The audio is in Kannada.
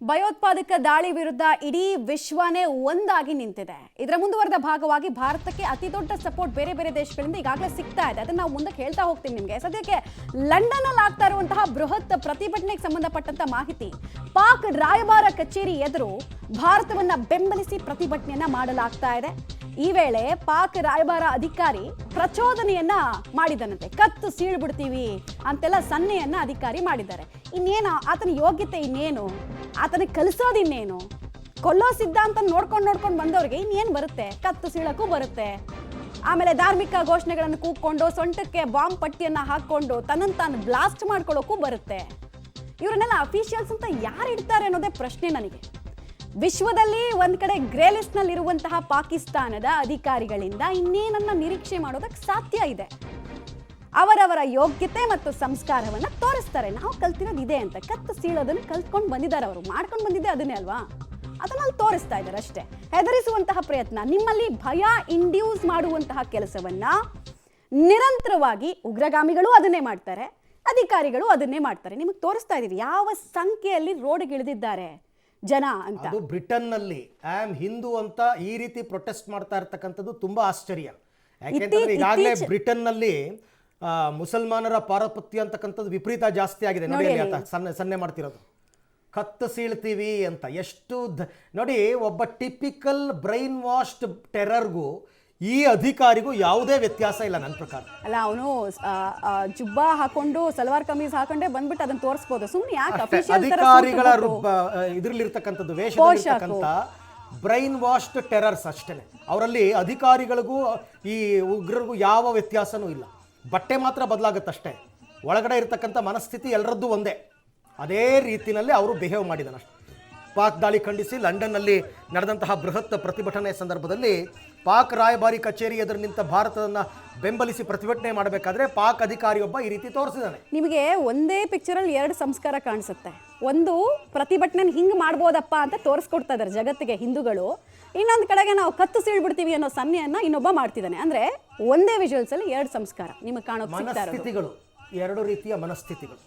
ಭಯೋತ್ಪಾದಕ ದಾಳಿ ವಿರುದ್ಧ ಇಡೀ ವಿಶ್ವನೇ ಒಂದಾಗಿ ನಿಂತಿದೆ. ಇದರ ಮುಂದುವರೆದ ಭಾಗವಾಗಿ ಭಾರತಕ್ಕೆ ಅತಿ ದೊಡ್ಡ ಸಪೋರ್ಟ್ ಬೇರೆ ಬೇರೆ ದೇಶಗಳಿಂದ ಈಗಾಗಲೇ ಸಿಗ್ತಾ ಇದೆ. ಅದನ್ನ ನಾವು ಮುಂದಕ್ಕೆ ಹೇಳ್ತಾ ಹೋಗ್ತೀವಿ ನಿಮಗೆ. ಸದ್ಯಕ್ಕೆ ಲಂಡನ್ ಅಲ್ಲಿ ಆಗ್ತಾ ಇರುವಂತಹ ಬೃಹತ್ ಪ್ರತಿಭಟನೆಗೆ ಸಂಬಂಧಪಟ್ಟಂತ ಮಾಹಿತಿ. ಪಾಕ್ ರಾಯಭಾರ ಕಚೇರಿ ಎದುರು ಭಾರತವನ್ನ ಬೆಂಬಲಿಸಿ ಪ್ರತಿಭಟನೆಯನ್ನ ಮಾಡಲಾಗ್ತಾ ಇದೆ. ಈ ವೇಳೆ ಪಾಕ್ ರಾಯಭಾರ ಅಧಿಕಾರಿ ಪ್ರಚೋದನೆಯನ್ನ ಮಾಡಿದನಂತೆ. ಕತ್ತು ಸೀಳ್ಬಿಡ್ತೀವಿ ಅಂತೆಲ್ಲ ಸನ್ನೆಯನ್ನ ಅಧಿಕಾರಿ ಮಾಡಿದ್ದಾರೆ. ಇನ್ನೇನು ಆತನ ಯೋಗ್ಯತೆ, ಇನ್ನೇನು ಆತನಿಗೆ ಕಲಿಸೋದು, ಇನ್ನೇನು ಕೊಲ್ಲೋ ಸಿದ್ಧಾಂತ ನೋಡ್ಕೊಂಡು ಬಂದವ್ರಿಗೆ ಇನ್ನೇನು ಬರುತ್ತೆ? ಕತ್ತು ಸೀಳಕ್ಕೂ ಬರುತ್ತೆ. ಆಮೇಲೆ ಧಾರ್ಮಿಕ ಘೋಷಣೆಗಳನ್ನು ಕೂಗ್ಕೊಂಡು ಸೊಂಟಕ್ಕೆ ಬಾಂಬ್ ಪಟ್ಟಿಯನ್ನ ಹಾಕೊಂಡು ತನ್ನನ್ನು ತಾನು ಬ್ಲಾಸ್ಟ್ ಮಾಡ್ಕೊಳ್ಳೋಕ್ಕೂ ಬರುತ್ತೆ. ಇವರನ್ನೆಲ್ಲ ಅಫಿಷಿಯಲ್ಸ್ ಅಂತ ಯಾರು ಇಡ್ತಾರೆ ಅನ್ನೋದೇ ಪ್ರಶ್ನೆ ನನಗೆ. ವಿಶ್ವದಲ್ಲಿ ಒಂದ್ ಕಡೆ ಗ್ರೇ ಲಿಸ್ಟ್ ನಲ್ಲಿ ಇರುವಂತಹ ಪಾಕಿಸ್ತಾನದ ಅಧಿಕಾರಿಗಳಿಂದ ಇನ್ನೇನನ್ನ ನಿರೀಕ್ಷೆ ಮಾಡೋದಕ್ಕೆ ಸಾಧ್ಯ ಇದೆ? ಅವರವರ ಯೋಗ್ಯತೆ ಮತ್ತು ಸಂಸ್ಕಾರವನ್ನ ತೋರಿಸ್ತಾರೆ. ನಾವು ಕಲ್ತಿರೋದು ಇದೆ ಅಂತ. ಕತ್ತು ಸೀಳೋದನ್ನು ಕಲ್ತ್ಕೊಂಡು ಬಂದಿದ್ದಾರೆ, ಅವರು ಮಾಡ್ಕೊಂಡು ಬಂದಿದ್ದೆ ಅದನ್ನೇ ಅಲ್ವಾ, ಅದನ್ನ ಅಲ್ಲಿ ತೋರಿಸ್ತಾ ಇದ್ದಾರೆ ಅಷ್ಟೇ. ಹೆದರಿಸುವಂತಹ ಪ್ರಯತ್ನ, ನಿಮ್ಮಲ್ಲಿ ಭಯ ಇಂಡ್ಯೂಸ್ ಮಾಡುವಂತಹ ಕೆಲಸವನ್ನ ನಿರಂತರವಾಗಿ ಉಗ್ರಗಾಮಿಗಳು ಅದನ್ನೇ ಮಾಡ್ತಾರೆ, ಅಧಿಕಾರಿಗಳು ಅದನ್ನೇ ಮಾಡ್ತಾರೆ. ನಿಮಗೆ ತೋರಿಸ್ತಾ ಇದೀವಿ ಯಾವ ಸಂಖ್ಯೆಯಲ್ಲಿ ರೋಡ್ಗೆ ಇಳಿದಿದ್ದಾರೆ ಜನ ಅಂತ. ಅದು ಬ್ರಿಟನ್ ನಲ್ಲಿ ಐ ಆಮ್ ಹಿಂದೂ ಅಂತ ಈ ರೀತಿ ಪ್ರೊಟೆಸ್ಟ್ ಮಾಡ್ತಾ ಇರ್ತಕ್ಕಂಥದ್ದು ತುಂಬಾ ಆಶ್ಚರ್ಯ. ಯಾಕೆಂತಂದ್ರೆ ಈಗಾಗಲೇ ಬ್ರಿಟನ್ ನಲ್ಲಿ ಮುಸಲ್ಮಾನರ ಪಾರಪತ್ಯ ಅಂತಕ್ಕಂಥದ್ದು ವಿಪರೀತ ಜಾಸ್ತಿ ಆಗಿದೆ. ನೋಡಿ ಸನ್ನೆ ಮಾಡ್ತಿರೋದು, ಕತ್ತು ಸೀಳ್ತೀವಿ ಅಂತ. ಎಷ್ಟು ನೋಡಿ, ಒಬ್ಬ ಟಿಪಿಕಲ್ ಬ್ರೈನ್ ವಾಶ್ಡ್ ಟೆರರ್ಗೂ ಈ ಅಧಿಕಾರಿಗೂ ಯಾವುದೇ ವ್ಯತ್ಯಾಸ ಇಲ್ಲ ನನ್ನ ಪ್ರಕಾರ. ಅಲ್ಲ, ಅವನು ಜುಬ್ಬಾ ಹಾಕೊಂಡು ಸಲ್ವಾರ್ ಕಮೀಸ್ ಹಾಕೊಂಡೇ ಬಂದ್ಬಿಟ್ಟು ಅದನ್ನ ತೋರಿಸಬಹುದು. ಸುಮ್ಮನೆ ಯಾಕೆ ಅಧಿಕಾರಿಗಳ ಇದ್ರಲ್ಲಿರ್ತಕ್ಕಂಥದ್ದು, ವೇಷದಲ್ಲಿರ್ತಕ್ಕಂಥ ಬ್ರೈನ್ ವಾಶ್ಡ್ ಟೆರರ್ಸ್ ಅಷ್ಟೇ. ಅವರಲ್ಲಿ ಅಧಿಕಾರಿಗಳಿಗೂ ಈ ಉಗ್ರರಿಗೂ ಯಾವ ವ್ಯತ್ಯಾಸನೂ ಇಲ್ಲ. ಬಟ್ಟೆ ಮಾತ್ರ ಬದಲಾಗುತ್ತಷ್ಟೇ, ಒಳಗಡೆ ಇರತಕ್ಕಂಥ ಮನಸ್ಥಿತಿ ಎಲ್ಲರದ್ದು ಒಂದೇ. ಅದೇ ರೀತಿಯಲ್ಲಿ ಅವರು ಬಿಹೇವ್ ಮಾಡಿದನಷ್ಟೆ. ಪಾಕ್ ದಾಳಿ ಖಂಡಿಸಿ ಲಂಡನ್ನಲ್ಲಿ ನಡೆದಂತಹ ಬೃಹತ್ ಪ್ರತಿಭಟನೆ ಸಂದರ್ಭದಲ್ಲಿ ಪಾಕ್ ರಾಯಭಾರಿ ಕಚೇರಿ ಎದುರು ನಿಂತ ಭಾರತವನ್ನು ಬೆಂಬಲಿಸಿ ಪ್ರತಿಭಟನೆ ಮಾಡಬೇಕಾದ್ರೆ ಪಾಕ್ ಅಧಿಕಾರಿಯೊಬ್ಬ ಈ ರೀತಿ ತೋರಿಸಿದ್ದಾನೆ. ನಿಮಗೆ ಒಂದೇ ಪಿಕ್ಚರಲ್ಲಿ ಎರಡು ಸಂಸ್ಕಾರ ಕಾಣಿಸುತ್ತೆ. ಒಂದು ಪ್ರತಿಭಟನೆ ಹಿಂಗೆ ಮಾಡ್ಬೋದಪ್ಪ ಅಂತ ತೋರಿಸ್ಕೊಡ್ತಾ ಇದ್ದಾರೆ ಜಗತ್ತಿಗೆ ಹಿಂದೂಗಳು. ಇನ್ನೊಂದು ಕಡೆಗೆ ನಾವು ಕತ್ತು ಸೀಳ್ಬಿಡ್ತೀವಿ ಅನ್ನೋ ಸನ್ನೆಯನ್ನ ಇನ್ನೊಬ್ಬ ಮಾಡ್ತಿದ್ದಾನೆ. ಅಂದ್ರೆ ಒಂದೇ ವಿಜುವಲ್ಸ್ ಅಲ್ಲಿ ಎರಡು ಸಂಸ್ಕಾರ ನಿಮಗೆ ಕಾಣೋ ಮನಸ್ಥಿತಿಗಳು, ಎರಡು ರೀತಿಯ ಮನಸ್ಥಿತಿಗಳು.